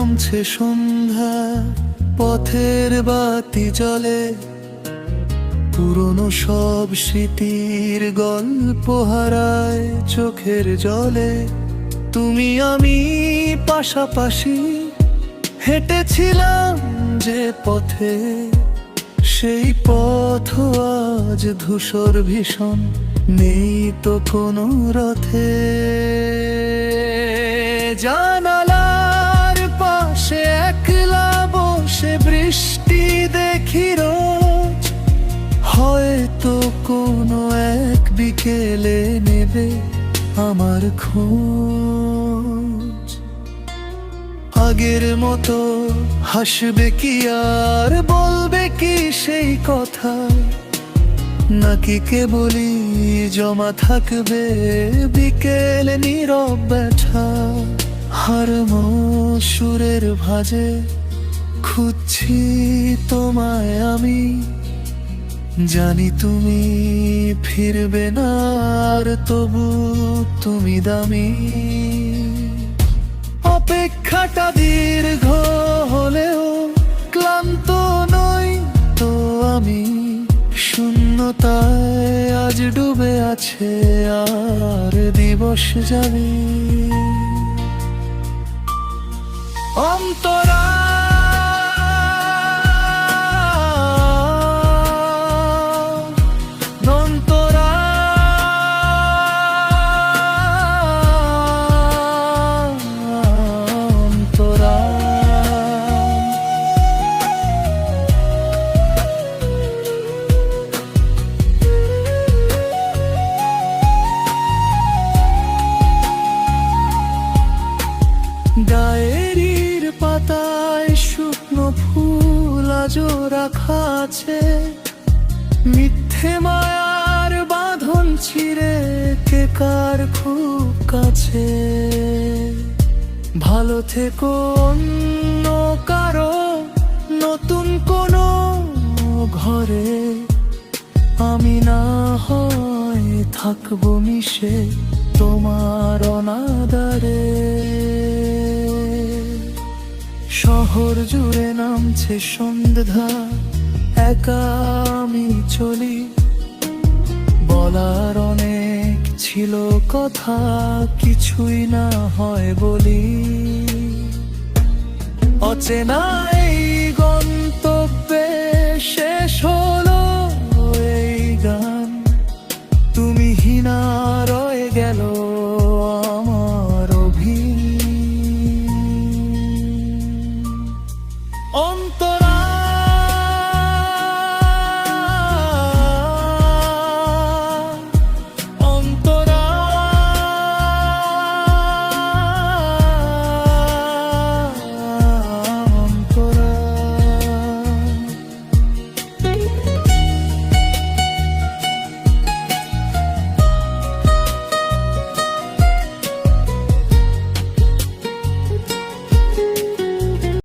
নামছে সন্ধ্যা, পথের বাতি জ্বলে, পুরনো সব স্মৃতির গল্প হারায় চোখের জলে। তুমি আমি পাশাপাশি হেঁটেছিলাম যে পথে, সেই পথ আজ ধূসর ভীষণ, নেই তো কোনো রথে। জানালার পাশে একলা বসে বৃষ্টি দেখি রোজ, হয়তো কোনো এক বিকেলে নেবে আমার খোঁজ। আগের মতো হাসবে কি আর বলবে কি সেই কথা, নাকি কেবলই জমা থাকবে বিকেল নীরব ব্যথা। সুরের ভাজে খুঁজছি তোমায় আমি, জানি তুমি ফিরবে না আর, তবু তুমি দামি। অপেক্ষাটা দীর্ঘ হলেও ক্লান্ত নই তো আমি, শূন্যতায় আজ ডুবে আছে আর দিবস যাবে। অন্তরা নন্তরা অন্তরা। ডায়েরির পাতায় শুকনো ফুল আজও রাখা আছে, মিথ্যে মায়ার বাঁধন ছিঁড়ে কে কার খুব কাছে। ভালো থেকো অন্য কারো নতুন কোনো ঘরে, আমি না হয় থাকবো মিশে তোমার অনাদারে। শহর জুড়ে নামছে সন্ধ্যা, একা আমি চলি, বলার অনেক ছিল কথা, কিছুই না হয় বলি। অচেনা